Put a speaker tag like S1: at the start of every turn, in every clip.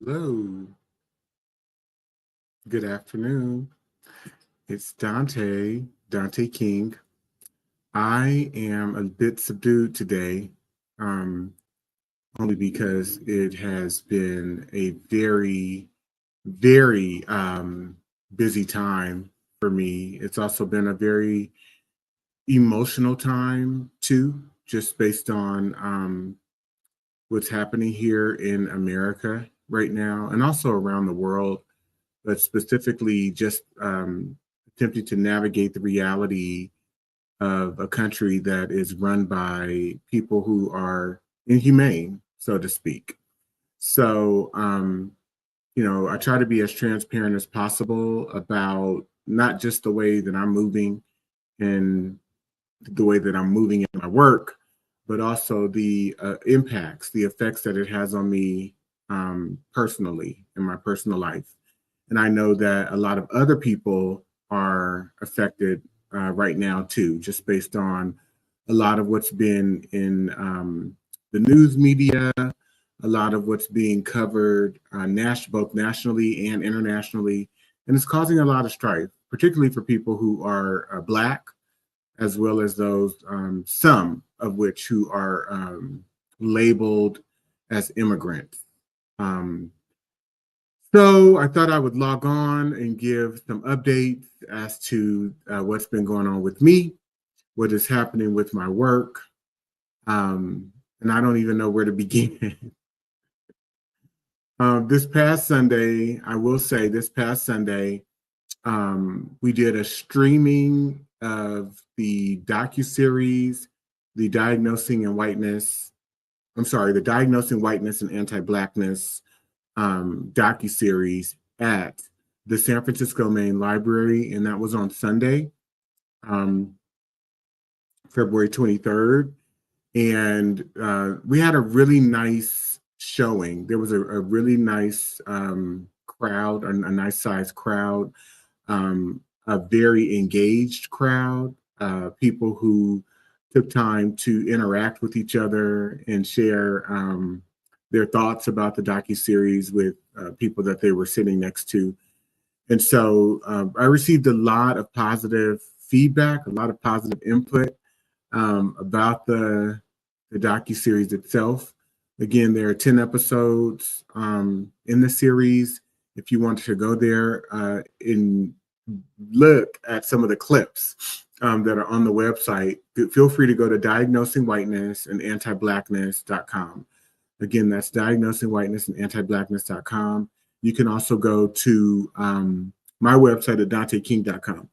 S1: Hello, good afternoon. It's Dante King. I am a bit subdued today, um, only because it has been a very busy time for me. It's also been a very emotional time too, just based on what's happening here in America right now and also around the world, but specifically just attempting to navigate the reality of a country that is run by people who are inhumane, so to speak. So, I try to be as transparent as possible about not just the way that I'm moving and the way that I'm moving in my work, but also the impacts, the effects that it has on me personally in my personal life. And I know that a lot of other people are affected right now too, just based on a lot of what's been in the news media, a lot of what's being covered both nationally and internationally. And it's causing a lot of strife, particularly for people who are Black, as well as those, some of which who are labeled as immigrants. Um, so I thought I would log on and give some updates as to what's been going on with me, what is happening with my work, and I don't even know where to begin. This past Sunday, I will say, this past Sunday, we did a streaming of the docuseries, the Diagnosing and Whiteness. I'm sorry, the Diagnosing Whiteness and Anti-Blackness docuseries at the San Francisco Main Library, and that was on Sunday, um, February 23rd. And we had a really nice showing. There was a really nice crowd, a nice sized crowd, a very engaged crowd, people who took time to interact with each other and share their thoughts about the docuseries with people that they were sitting next to. And so I received a lot of positive feedback, a lot of positive input about the docuseries itself. Again, there are 10 episodes in the series. If you want to go there and look at some of the clips that are on the website, feel free to go to Diagnosing Whiteness and Anti-Blackness.com. Again, that's Diagnosing Whiteness and Anti-Blackness.com. You can also go to my website at DanteKing.com.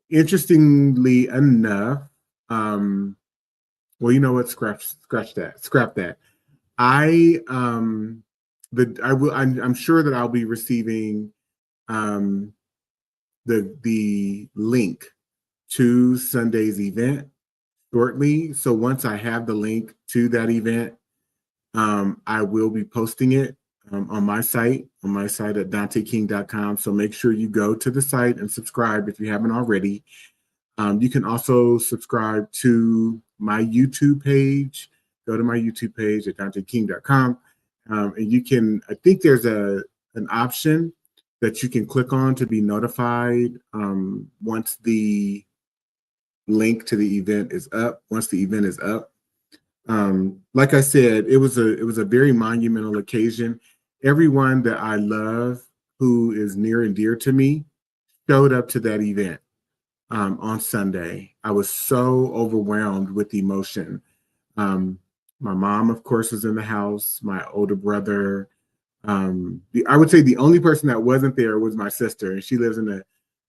S1: Interestingly enough, well, you know what? Scratch that. Scrap that. I I will. I'm sure that I'll be receiving um, the link to Sunday's event shortly. So once I have the link to that event, I will be posting it on my site at DanteKing.com. So make sure you go to the site and subscribe if you haven't already. You can also subscribe to my YouTube page. Go to my YouTube page at DanteKing.com. And you can, I think there's an option that you can click on to be notified once the link to the event is up, once the event is up. Like I said, it was a very monumental occasion. Everyone that I love who is near and dear to me showed up to that event on Sunday. I was so overwhelmed with emotion. My mom, of course, was in the house. My older brother. I would say the only person that wasn't there was my sister, and she lives in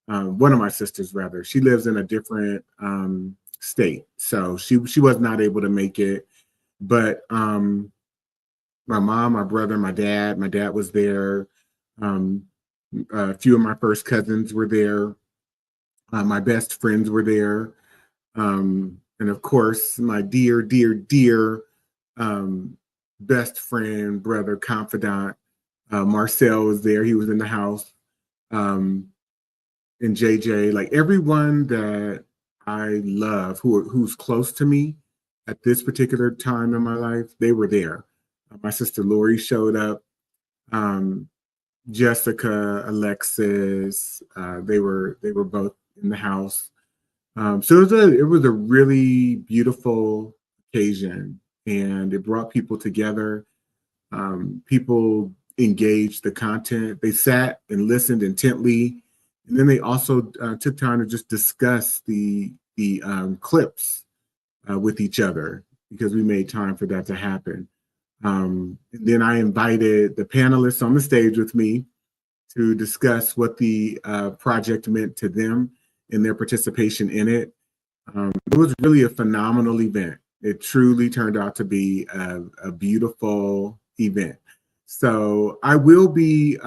S1: one of my sisters rather. She lives in a different state, so she was not able to make it. But my mom, my brother, my dad was there. A few of my first cousins were there. My best friends were there. And of course, my dear best friend, brother, confidant, Marcel was there. He was in the house. And JJ, like everyone that I love who's close to me at this particular time in my life, they were there. My sister Lori showed up. Jessica, Alexis, they were both in the house. So it was a really beautiful occasion, and it brought people together. People engaged the content. They sat and listened intently, and then they also took time to just discuss the clips with each other, because we made time for that to happen. Then I invited the panelists on the stage with me to discuss what the project meant to them and their participation in it. It was really a phenomenal event. It truly turned out to be a beautiful event. So I will be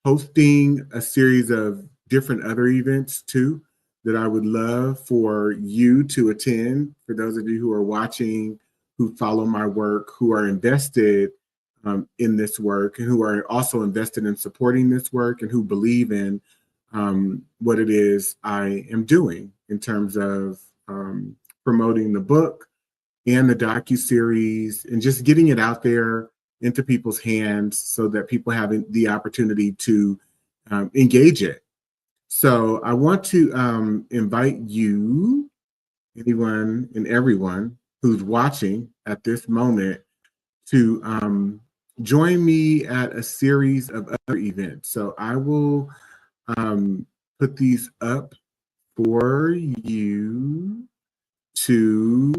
S1: hosting a series of different other events too that I would love for you to attend. For those of you who are watching, who follow my work, who are invested in this work, and who are also invested in supporting this work, and who believe in what it is I am doing in terms of promoting the book and the docuseries, and just getting it out there into people's hands so that people have the opportunity to engage it. So I want to invite you, anyone and everyone who's watching at this moment, to join me at a series of other events. So I will put these up for you to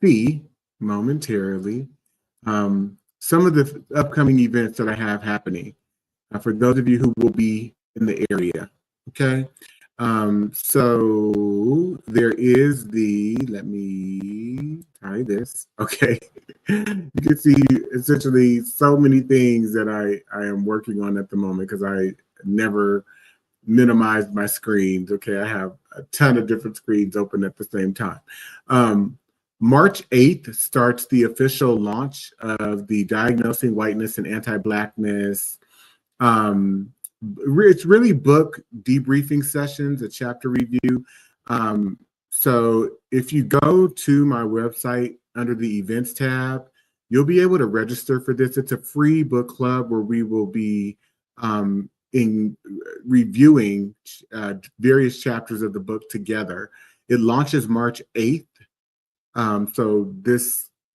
S1: see momentarily. Some of the upcoming events that I have happening for those of you who will be in the area. Okay. So there is let me tie this. Okay. You can see essentially so many things that I am working on at the moment, because I never minimized my screens. Okay. I have a ton of different screens open at the same time. March 8th starts the official launch of the Diagnosing Whiteness and Anti-Blackness. It's really book debriefing sessions, a chapter review. So if you go to my website under the events tab, you'll be able to register for this. It's a free book club where we will be in reviewing various chapters of the book together. It launches March 8th. So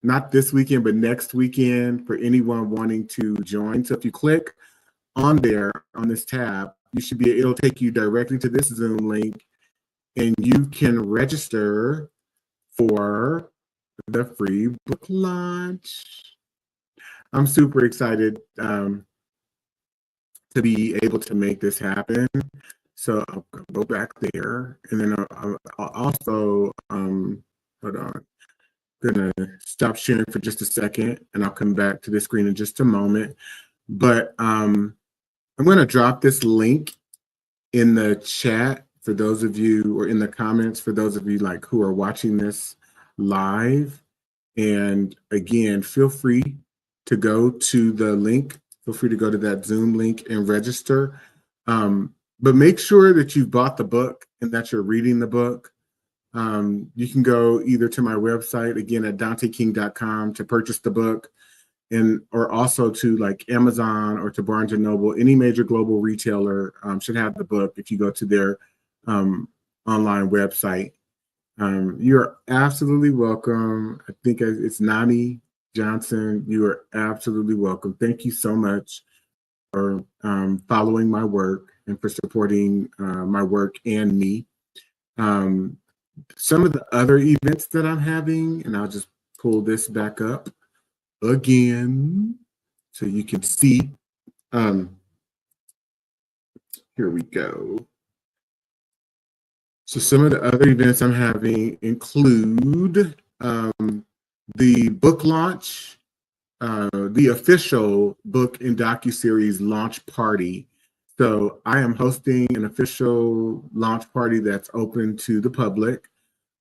S1: not this weekend, but next weekend, for anyone wanting to join. So if you click on there on this tab, it'll take you directly to this Zoom link, and you can register for the free book launch. I'm super excited to be able to make this happen. So I'll go back there, and then I'll also, hold on. Gonna stop sharing for just a second, and I'll come back to this screen in just a moment. But I'm gonna drop this link in the chat for those of you, or in the comments for those of you who are watching this live. And again, feel free to go to the link. Feel free to go to that Zoom link and register. But make sure that you've bought the book and that you're reading the book. You can go either to my website, again, at danteking.com, to purchase the book, or also to Amazon or to Barnes & Noble. Any major global retailer should have the book if you go to their online website. You're absolutely welcome. I think it's Nani Johnson. You are absolutely welcome. Thank you so much for following my work and for supporting my work and me. Some of the other events that I'm having, and I'll just pull this back up again so you can see. Here we go. So some of the other events I'm having include the book launch, the official book and docuseries launch party. So I am hosting an official launch party that's open to the public.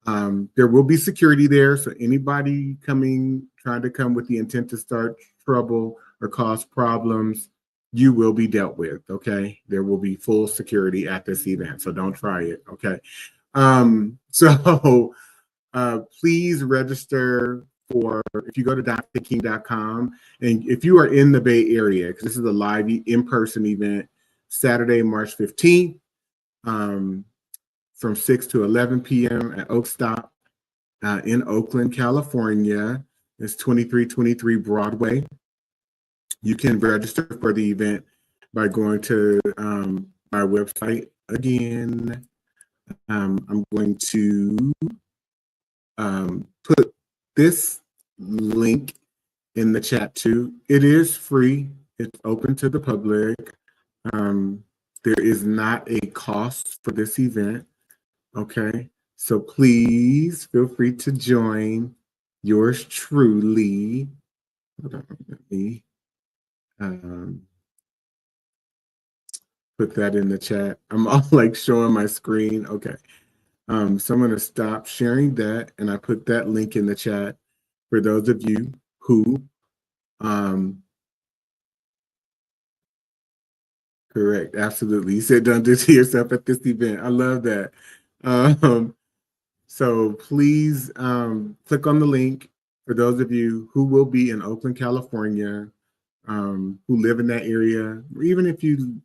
S1: There will be security there, so anybody trying to come with the intent to start trouble or cause problems, you will be dealt with, okay? There will be full security at this event, so don't try it, okay? So please register for, if you go to DanteKing.com, and if you are in the Bay Area, because this is a live in-person event, Saturday, March 15th, from 6 to 11 p.m. at Oak Stop in Oakland, California. It's 2323 Broadway. You can register for the event by going to my website. Again, I'm going to put this link in the chat too. It is free. It's open to the public. There is not a cost for this event. Okay, so please feel free to join. Yours truly. Hold on, let me put that in the chat. I'm all like showing my screen. Okay. So I'm going to stop sharing that, and I put that link in the chat for those of you who, correct, absolutely. You said don't do to yourself at this event. I love that. So please click on the link for those of you who will be in Oakland, California, who live in that area, or even if you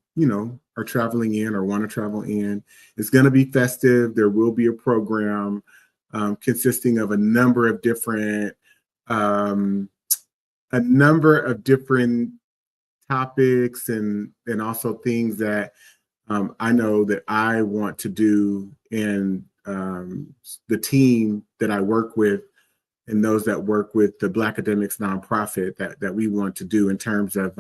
S1: are traveling in or want to travel in. It's going to be festive. There will be a program consisting of a number of different topics and also things that I know that I want to do, and the team that I work with and those that work with the Black Academics nonprofit that we want to do in terms of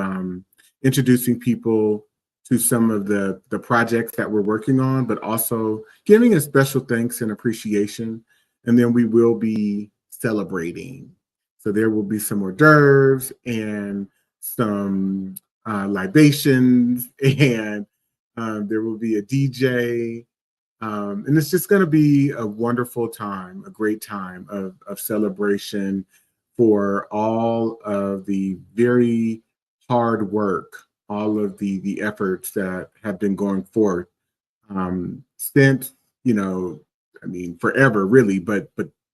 S1: introducing people to some of the projects that we're working on, but also giving a special thanks and appreciation. And then we will be celebrating. So there will be some hors d'oeuvres and some libations, and there will be a DJ. And it's just going to be a wonderful time, a great time of celebration for all of the very hard work, all of the efforts that have been going forth since, forever really, but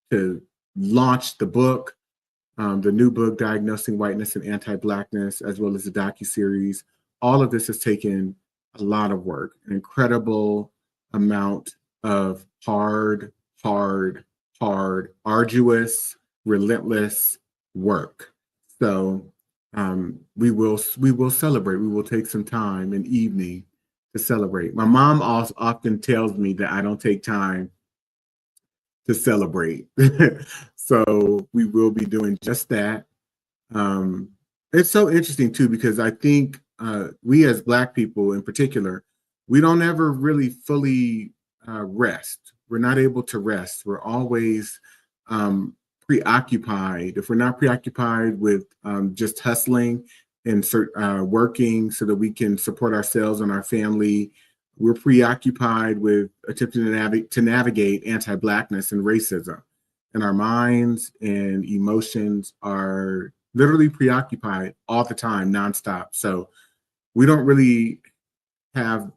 S1: to launch the book, the new book, Diagnosing Whiteness and Anti-Blackness, as well as the docuseries. All of this has taken a lot of work, an incredible amount of hard, arduous, relentless work. So we will celebrate. We will take some time and evening to celebrate. My mom also often tells me that I don't take time to celebrate. So we will be doing just that. It's so interesting too, because I think we as Black people in particular, we don't ever really fully rest. We're not able to rest. We're always preoccupied. If we're not preoccupied with just hustling and working so that we can support ourselves and our family, we're preoccupied with attempting to navigate anti-Blackness and racism. And our minds and emotions are literally preoccupied all the time, nonstop. So we don't really have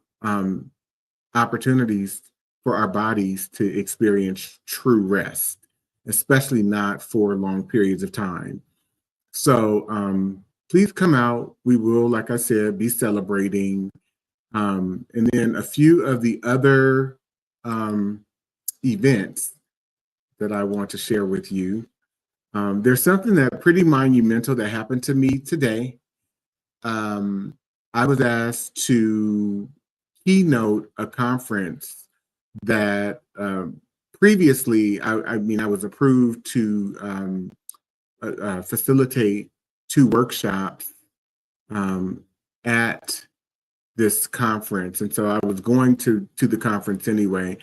S1: opportunities for our bodies to experience true rest, especially not for long periods of time. So please come out. We will, like I said, be celebrating. And then a few of the other events that I want to share with you. There's something that pretty monumental that happened to me today. I was asked to keynote a conference that previously, I was approved to facilitate 2 workshops at this conference. And so I was going to the conference anyway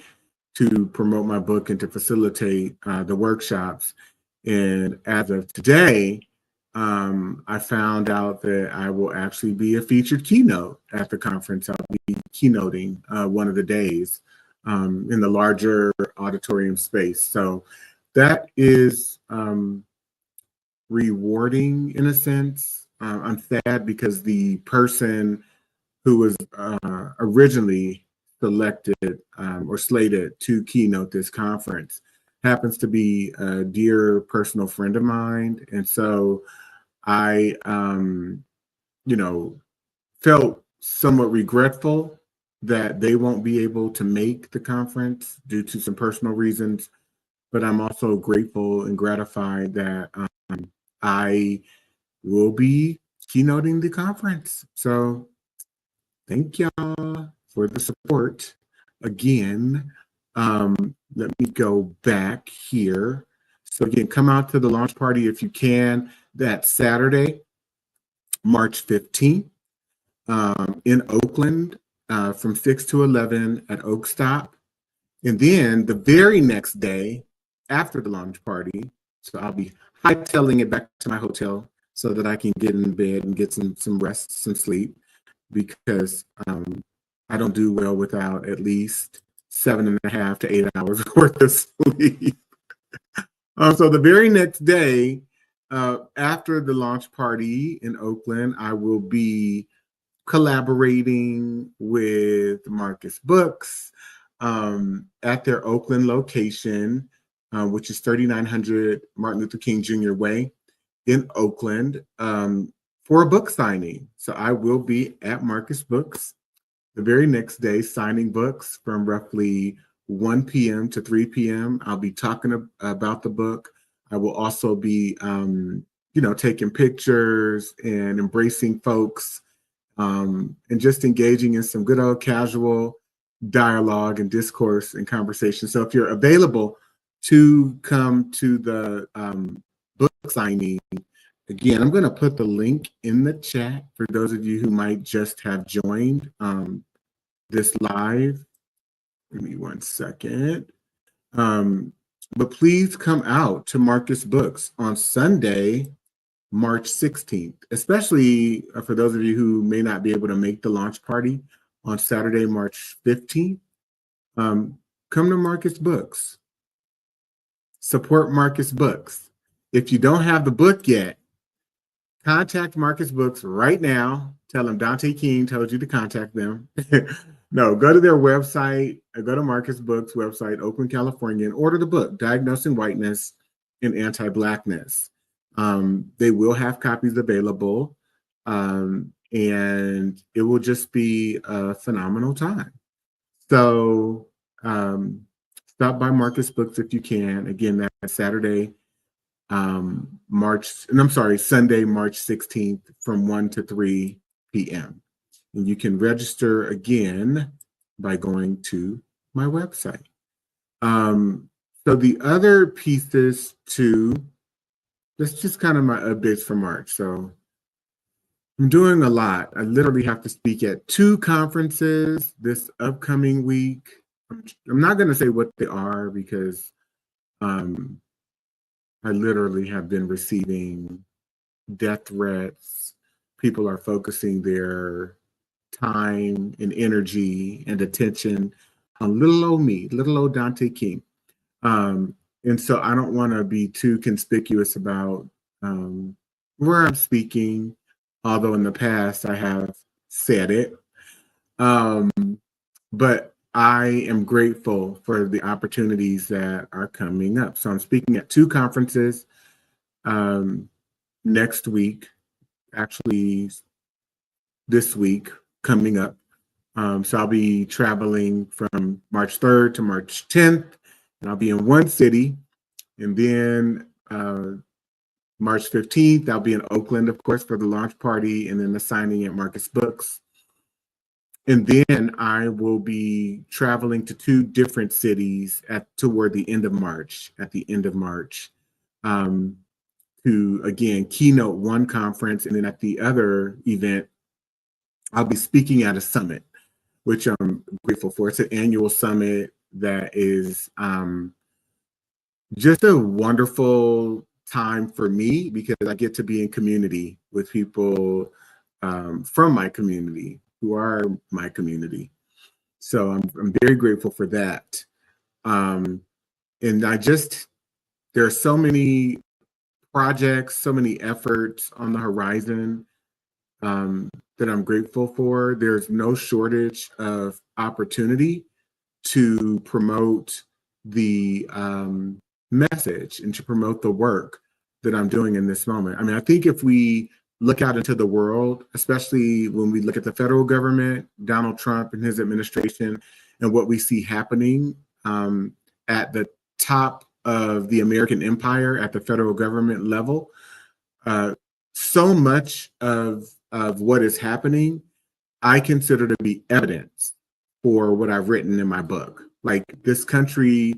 S1: to promote my book and to facilitate the workshops. And as of today, I found out that I will actually be a featured keynote at the conference. I'll be keynoting one of the days in the larger auditorium space. So that is rewarding in a sense. I'm sad because the person who was originally selected or slated to keynote this conference happens to be a dear personal friend of mine. And so I, you know, felt somewhat regretful that they won't be able to make the conference due to some personal reasons. But I'm also grateful and gratified that I will be keynoting the conference. So thank y'all for the support. Again, let me go back here. So again, come out to the launch party if you can. That Saturday, March 15th, in Oakland, from 6 to 11 at Oak Stop. And then the very next day, after the launch party, so I'll be hightailing it back to my hotel so that I can get in bed and get some rest, some sleep, because I don't do well without at least 7.5 to 8 hours worth of sleep. So the very next day, after the launch party in Oakland, I will be collaborating with Marcus Books at their Oakland location, which is 3900 Martin Luther King Jr. Way in Oakland, for a book signing. So I will be at Marcus Books the very next day signing books from roughly 1 p.m. to 3 p.m. I'll be talking about the book. I will also be, taking pictures and embracing folks, and just engaging in some good old casual dialogue and discourse and conversation. So if you're available to come to the book signing, again, I'm going to put the link in the chat for those of you who might just have joined this live. Give me 1 second. But please come out to Marcus Books on Sunday, March 16th, especially for those of you who may not be able to make the launch party on Saturday, March 15th. Come to Marcus Books. Support Marcus Books. If you don't have the book yet, contact Marcus Books right now. Tell them Dante King told you to contact them. No, go to their website, go to Marcus Books website, Oakland, California, and order the book, Diagnosing Whiteness Anti-Blackness. They will have copies available, and it will just be a phenomenal time. So stop by Marcus Books if you can. Again, that's Saturday, Sunday, March 16th from 1 to 3 p.m. And you can register again by going to my website. So the other pieces too, that's just kind of my updates for March. So I'm doing a lot. I literally have to speak at 2 conferences this upcoming week. I'm not going to say what they are because I literally have been receiving death threats. People are focusing their time and energy and attention on little old me, little old Dante King. And so I don't want to be too conspicuous about where I'm speaking, although in the past I have said it. But I am grateful for the opportunities that are coming up. So I'm speaking at 2 conferences next week, actually this week coming up. So I'll be traveling from March 3rd to March 10th, and I'll be in one city. And then March 15th, I'll be in Oakland, of course, for the launch party, and then the signing at Marcus Books. And then I will be traveling to 2 different cities toward the end of March, to, again, keynote one conference. And then at the other event, I'll be speaking at a summit, which I'm grateful for. It's an annual summit that is just a wonderful time for me because I get to be in community with people from my community who are my community. So I'm very grateful for that. And there are so many projects, so many efforts on the horizon that I'm grateful for. There's no shortage of opportunity to promote the message and to promote the work that I'm doing in this moment. I mean, I think if we look out into the world, especially when we look at the federal government, Donald Trump and his administration, and what we see happening at the top of the American empire at the federal government level, so much of what is happening, I consider to be evidence for what I've written in my book. Like, this country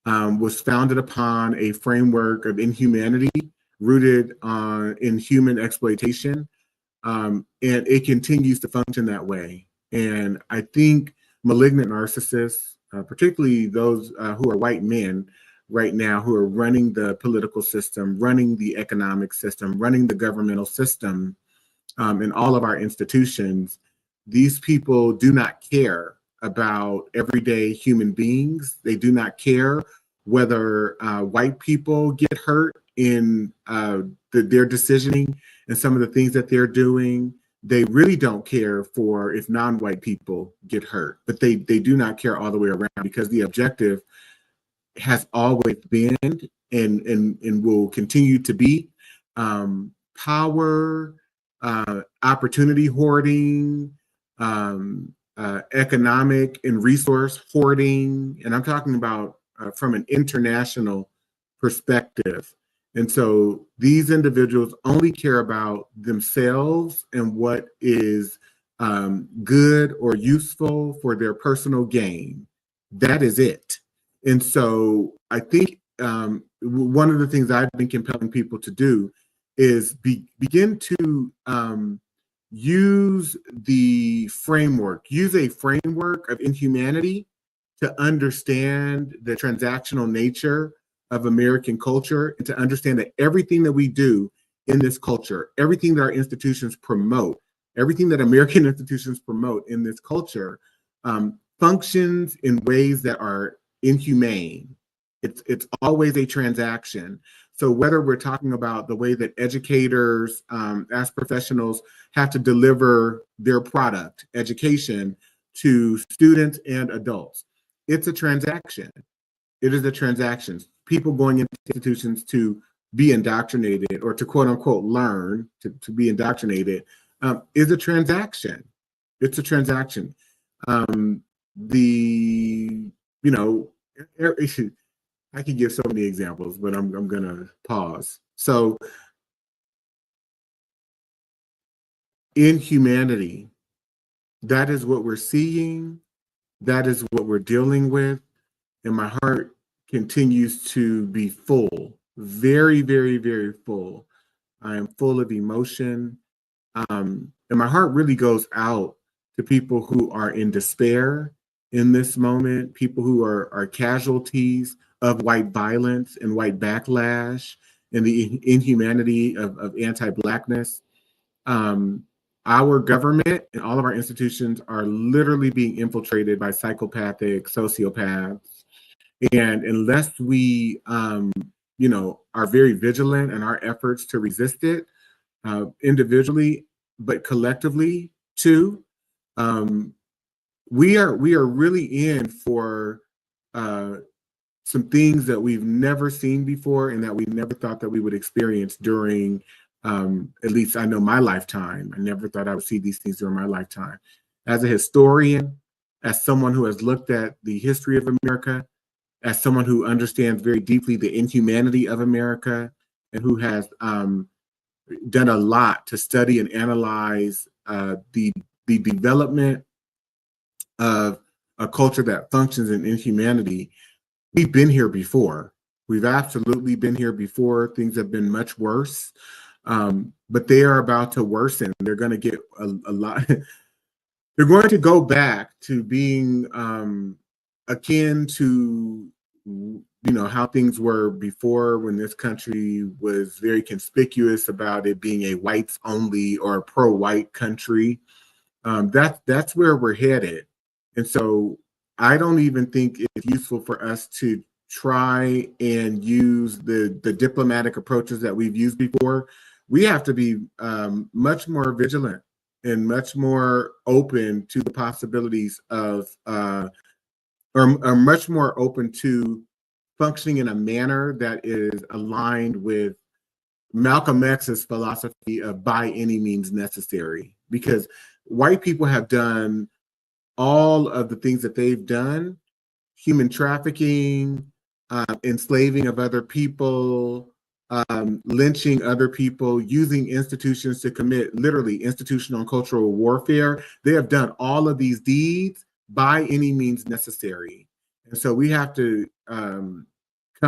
S1: was founded upon a framework of inhumanity rooted in human exploitation, and it continues to function that way. And I think malignant narcissists, particularly those who are white men right now, who are running the political system, running the economic system, running the governmental system, in all of our institutions, these people do not care about everyday human beings. They do not care whether white people get hurt in their decisioning and some of the things that they're doing. They really don't care for if non-white people get hurt, but they do not care all the way around, because the objective has always been and will continue to be power, opportunity hoarding, economic and resource hoarding. And I'm talking about from an international perspective. And so these individuals only care about themselves and what is good or useful for their personal gain. That is it. And so I think one of the things I've been compelling people to do is begin to use a framework of inhumanity to understand the transactional nature of American culture, and to understand that everything that we do in this culture, everything that our institutions promote, everything that American institutions promote in this culture functions in ways that are inhumane. It's always a transaction. So whether we're talking about the way that educators as professionals have to deliver their product, education, to students and adults, it's a transaction. It is a transaction. People going into institutions to be indoctrinated, or to quote unquote learn, to be indoctrinated, is a transaction. It's a transaction. I could give so many examples, but I'm gonna pause. So inhumanity, that is what we're seeing, that is what we're dealing with, and my heart continues to be full, very, very, very full. I am full of emotion, and my heart really goes out to people who are in despair in this moment, people who are casualties of white violence and white backlash and the inhumanity of anti-Blackness. Our government and all of our institutions are literally being infiltrated by psychopathic sociopaths. And unless we, are very vigilant in our efforts to resist it, individually, but collectively too, we are really in for some things that we've never seen before, and that we never thought that we would experience during, at least I know, my lifetime. I never thought I would see these things during my lifetime. As a historian, as someone who has looked at the history of America, as someone who understands very deeply the inhumanity of America, and who has done a lot to study and analyze the development of a culture that functions in inhumanity, we've been here before. We've absolutely been here before. Things have been much worse, but they are about to worsen. They're going to get a lot. They're going to go back to being akin to, how things were before, when this country was very conspicuous about it being a whites only or a pro-white country. That's where we're headed. And so I don't even think it's useful for us to try and use the diplomatic approaches that we've used before. We have to be much more vigilant and much more open to the possibilities of, or much more open to functioning in a manner that is aligned with Malcolm X's philosophy of by any means necessary, because white people have done all of the things that they've done, human trafficking, enslaving of other people, lynching other people, using institutions to commit literally institutional and cultural warfare. They have done all of these deeds by any means necessary. And so we have to come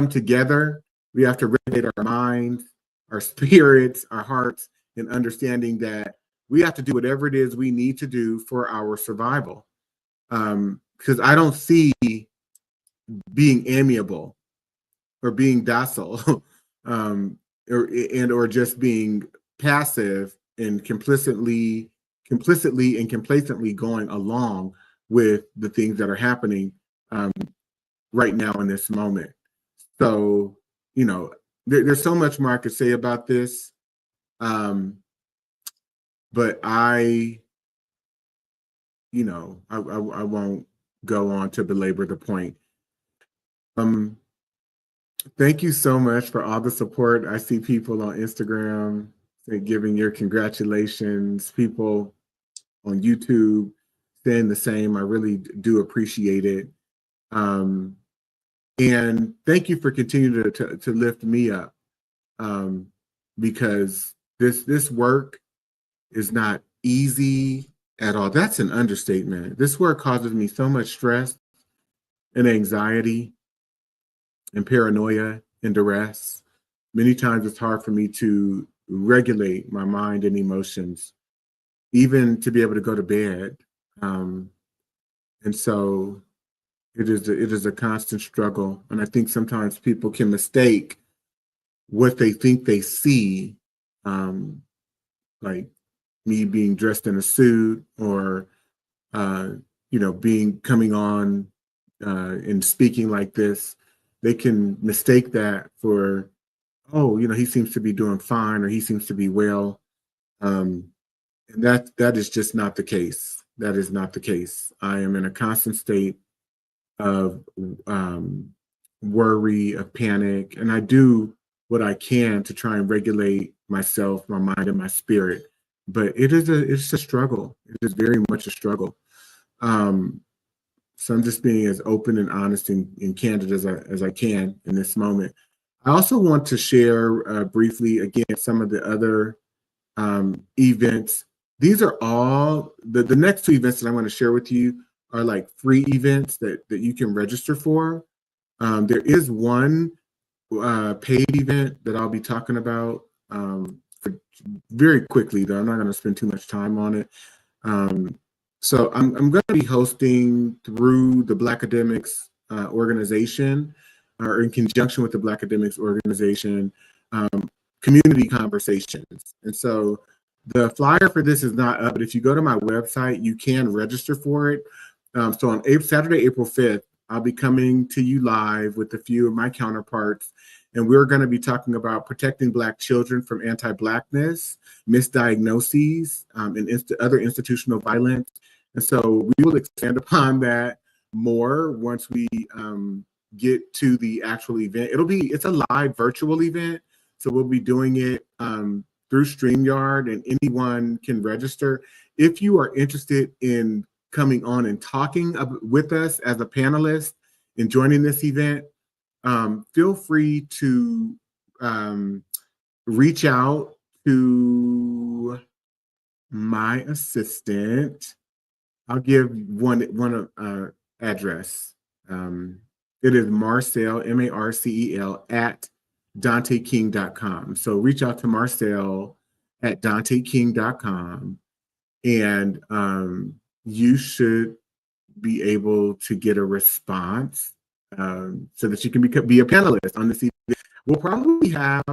S1: together. We have to regulate our minds, our spirits, our hearts, in understanding that we have to do whatever it is we need to do for our survival. Because I don't see being amiable or being docile or just being passive and complicitly and complacently going along with the things that are happening right now in this moment. So, you know, there's so much more I could say about this, but I won't go on to belabor the point. Thank you so much for all the support. I see people on Instagram giving your congratulations, people on YouTube saying the same. I really do appreciate it. And thank you for continuing to lift me up, because this work is not easy at all. That's an understatement. This work causes me so much stress and anxiety and paranoia and duress. Many times it's hard for me to regulate my mind and emotions, even to be able to go to bed. And so it is a constant struggle. And I think sometimes people can mistake what they think they see, like me being dressed in a suit or, coming on and speaking like this. They can mistake that for, oh, he seems to be doing fine or he seems to be well. And that is just not the case. That is not the case. I am in a constant state of worry, of panic, and I do what I can to try and regulate myself, my mind, and my spirit. But it's a struggle. It is very much a struggle. So I'm just being as open and honest and candid as I can in this moment. I also want to share briefly, again, some of the other events. These are all, the next two events that I'm going to share with you are like free events that you can register for. There is one paid event that I'll be talking about very quickly, though. I'm not going to spend too much time on it. So I'm going to be hosting through the Black Academics organization, or in conjunction with the Black Academics organization, community conversations. And so the flyer for this is not up, but if you go to my website, you can register for it. So on Saturday, April 5th, I'll be coming to you live with a few of my counterparts, and we're going to be talking about protecting Black children from anti-Blackness, misdiagnoses, and other institutional violence. And so we will expand upon that more once we get to the actual event. It's a live virtual event, so we'll be doing it through StreamYard, and anyone can register. If you are interested in coming on and talking with us as a panelist and joining this event, feel free to reach out to my assistant. I'll give one address. It is Marcel, Marcel, at DanteKing.com. So reach out to Marcel at DanteKing.com, and you should be able to get a response so that you can be a panelist on this evening. We'll probably have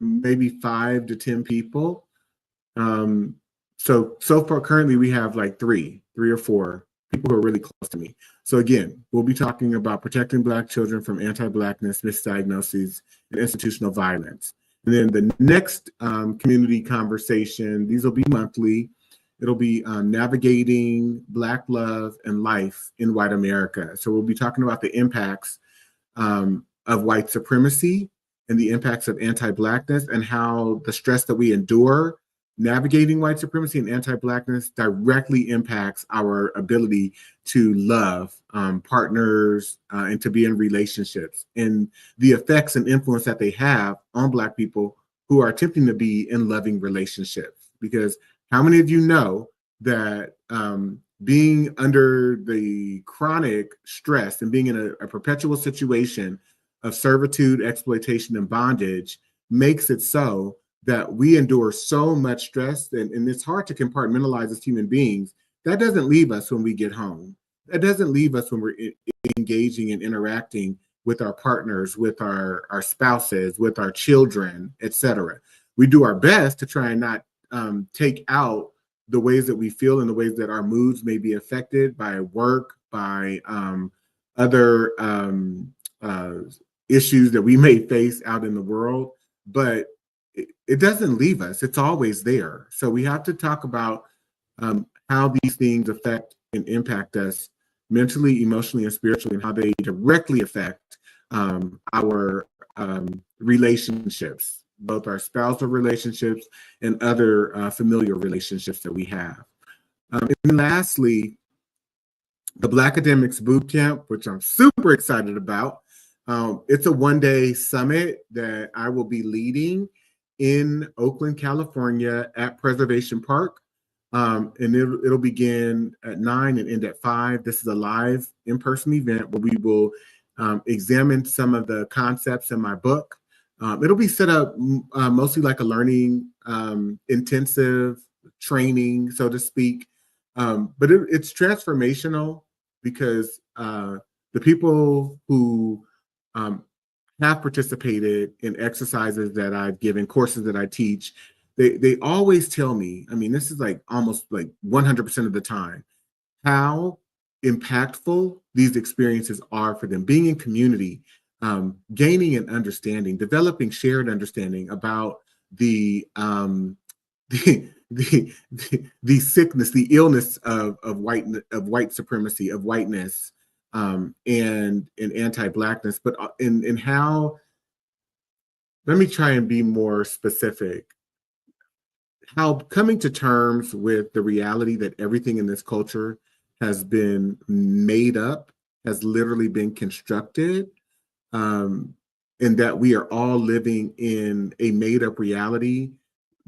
S1: maybe 5 to 10 people. So far, currently, we have like three or four people who are really close to me. So again, we'll be talking about protecting Black children from anti-Blackness, misdiagnoses, and institutional violence. And then the next community conversation, these will be monthly. It'll be navigating Black love and life in white America. So we'll be talking about the impacts of white supremacy and the impacts of anti-Blackness, and how the stress that we endure navigating white supremacy and anti-Blackness directly impacts our ability to love partners and to be in relationships, and the effects and influence that they have on Black people who are attempting to be in loving relationships. Because how many of you know that being under the chronic stress and being in a perpetual situation of servitude, exploitation, and bondage makes it so that we endure so much stress, and it's hard to compartmentalize as human beings. That doesn't leave us when we get home. That doesn't leave us when we're engaging and interacting with our partners, with our spouses, with our children, etc. We do our best to try and not take out the ways that we feel and the ways that our moods may be affected by work, by other issues that we may face out in the world. But it doesn't leave us. It's always there. So we have to talk about how these things affect and impact us mentally, emotionally, and spiritually, and how they directly affect our relationships, both our spousal relationships and other familial relationships that we have. And lastly, the Black Academics Bootcamp, which I'm super excited about. It's a one-day summit that I will be leading in Oakland, California at Preservation Park. And it'll begin at 9 and end at 5. This is a live in-person event where we will examine some of the concepts in my book. It'll be set up mostly like a learning intensive training, so to speak. But it's transformational because the people who have participated in exercises that I've given, courses that I teach, they always tell me, I mean, this is like almost like 100% of the time, how impactful these experiences are for them. Being in community, gaining an understanding, developing shared understanding about the sickness, the illness of white supremacy, of whiteness, and anti-Blackness, but in how, let me try and be more specific, how coming to terms with the reality that everything in this culture has been made up, has literally been constructed, and that we are all living in a made up reality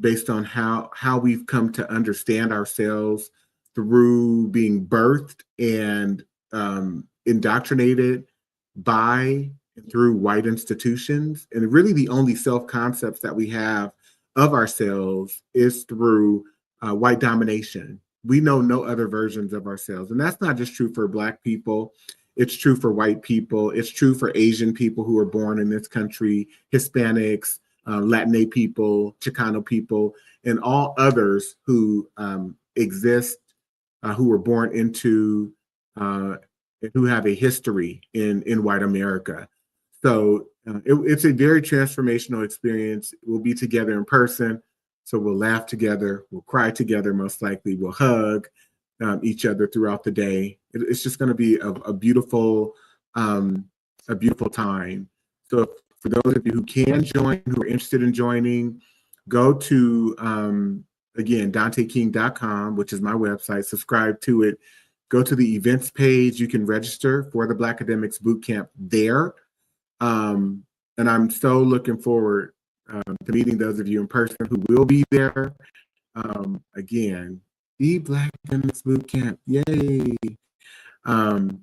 S1: based on how we've come to understand ourselves through being birthed and indoctrinated by and through white institutions. And really the only self-concepts that we have of ourselves is through white domination. We know no other versions of ourselves. And that's not just true for Black people. It's true for white people. It's true for Asian people who are born in this country, Hispanics, Latinx people, Chicano people, and all others who exist, who were born into, who have a history in white America. So it's a very transformational experience. We'll be together in person, so we'll laugh together, we'll cry together, most likely, we'll hug each other throughout the day. It's just going to be a beautiful time. So for those of you who can join, who are interested in joining, go to, again, danteking.com, which is my website, subscribe to it. Go to the events page. You can register for the Black Academics Bootcamp there. And I'm so looking forward to meeting those of you in person who will be there. Again, the Black Academics Bootcamp, yay! And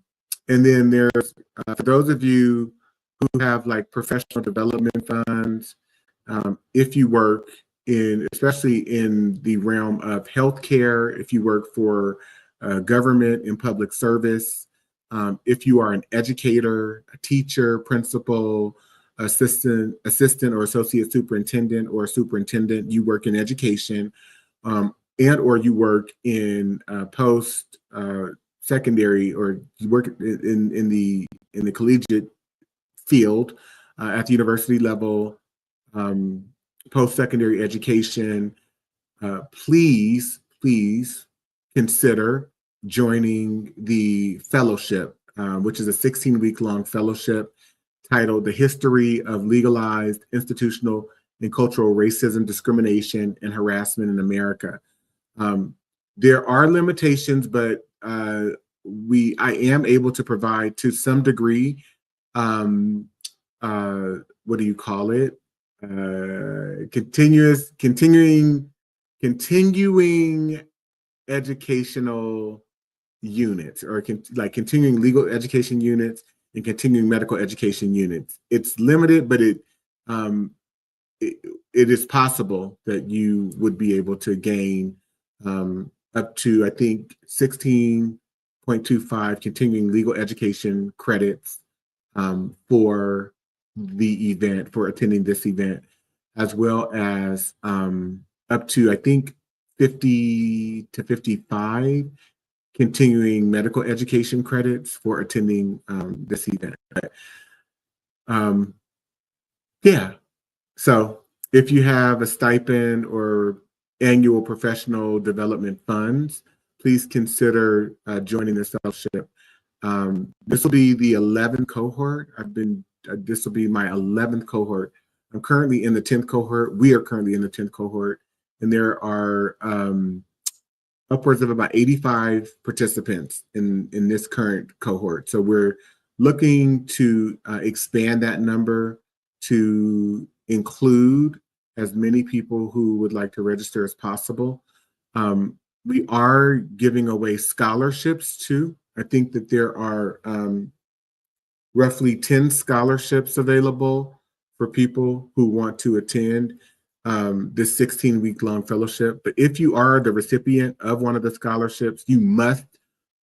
S1: then there's, for those of you who have like professional development funds, if you work in, especially in the realm of healthcare, if you work for government in public service, if you are an educator, a teacher, principal, assistant or associate superintendent or superintendent, you work in education, and or you work in post secondary, or you work in the collegiate field at the university level, post-secondary education, please consider joining the fellowship, which is a 16-week long fellowship titled The History of Legalized Institutional and Cultural Racism, Discrimination, and Harassment in America. There are limitations, but I am able to provide to some degree, what do you call it? Continuing educational units, or like continuing legal education units and continuing medical education units. It's limited, but it is possible that you would be able to gain up to, I think, 16.25 continuing legal education credits for the event, for attending this event, as well as up to, I think, 50 to 55 continuing medical education credits for attending this event. Yeah, so if you have a stipend or annual professional development funds, please consider joining this fellowship. This will be the 11th cohort. This will be my 11th cohort. I'm currently in the 10th cohort. We are currently in the 10th cohort, and there are upwards of about 85 participants in this current cohort. So we're looking to expand that number to include as many people who would like to register as possible. We are giving away scholarships too. I think that there are roughly 10 scholarships available for people who want to attend this 16-week-long fellowship. But if you are the recipient of one of the scholarships, you must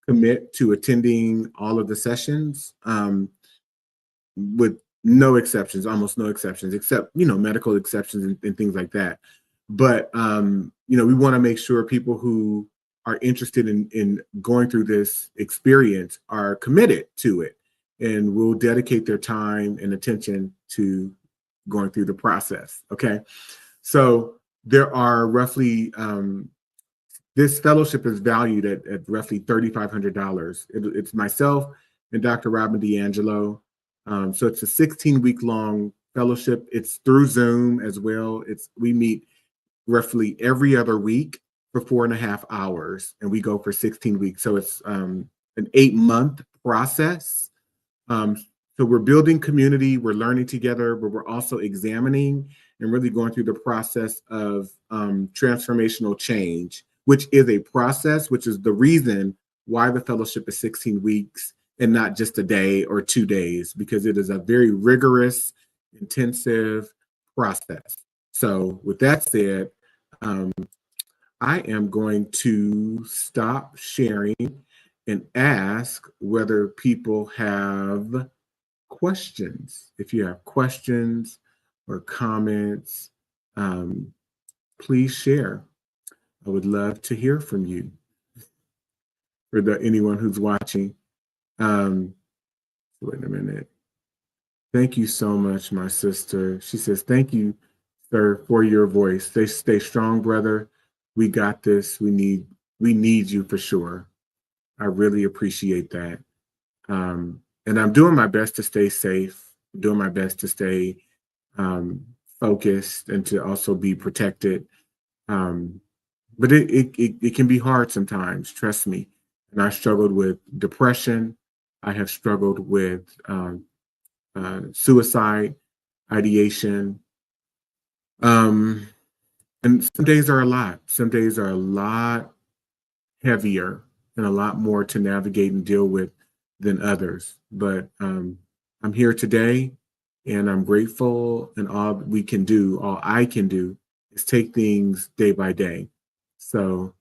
S1: commit to attending all of the sessions with no exceptions, almost no exceptions, except, medical exceptions and things like that. But, we want to make sure people who are interested in going through this experience are committed to it and will dedicate their time and attention to going through the process. Okay. So there are roughly, this fellowship is valued at roughly $3,500. It's myself and Dr. Robin DeAngelo. So it's a 16-week-long fellowship. It's through Zoom as well. We meet roughly every other week for 4.5 hours, and we go for 16 weeks. So it's an 8-month process. So we're building community, we're learning together, but we're also examining and really going through the process of transformational change, which is a process, which is the reason why the fellowship is 16 weeks and not just a day or 2 days, because it is a very rigorous, intensive process. So with that said, I am going to stop sharing and ask whether people have questions. If you have questions or comments, please share. I would love to hear from you. For anyone who's watching. Wait a minute. Thank you so much, my sister. She says, thank you, sir, for your voice. Stay strong, brother. We got this. We need you for sure. I really appreciate that. And I'm doing my best to stay safe, doing my best to stay focused and to also be protected. But it can be hard sometimes, trust me. And I struggled with depression. I have struggled with suicide, ideation. And some days are a lot. Some days are a lot heavier and a lot more to navigate and deal with than others. But I'm here today, and I'm grateful, and all I can do is take things day by day. So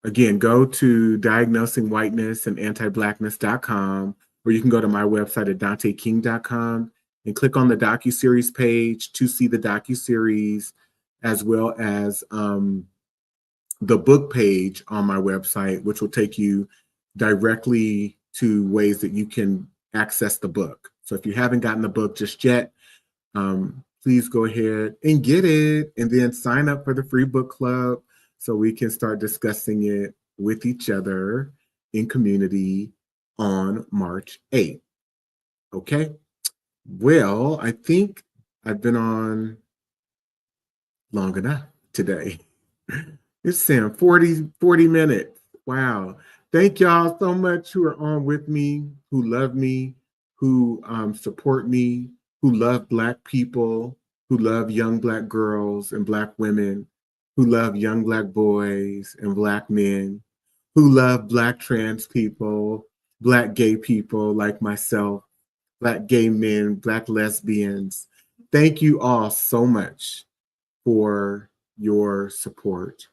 S1: again, go to Diagnosing Whiteness and Anti-Blackness.com, or you can go to my website at danteking.com and click on the docuseries page to see the docuseries, as well as the book page on my website, which will take you directly to ways that you can access the book. So if you haven't gotten the book just yet, please go ahead and get it, and then sign up for the free book club so we can start discussing it with each other in community on March 8th. Okay. Well, I think I've been on long enough today. It's saying 40 minutes. Wow. Thank y'all so much who are on with me, who love me, who support me, who love Black people, who love young Black girls and Black women, who love young Black boys and Black men, who love Black trans people, Black gay people like myself, Black gay men, Black lesbians. Thank you all so much for your support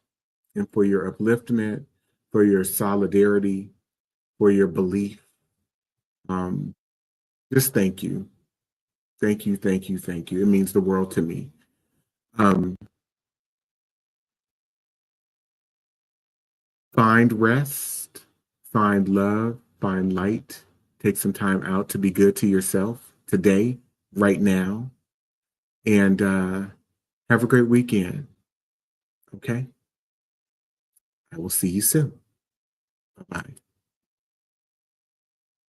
S1: and for your upliftment, for your solidarity, for your belief. Um, just thank you. Thank you, thank you, thank you. It means the world to me. Um, find rest, find love, find light. Take some time out to be good to yourself today, right now, and have a great weekend. Okay? I will see you soon. Bye bye.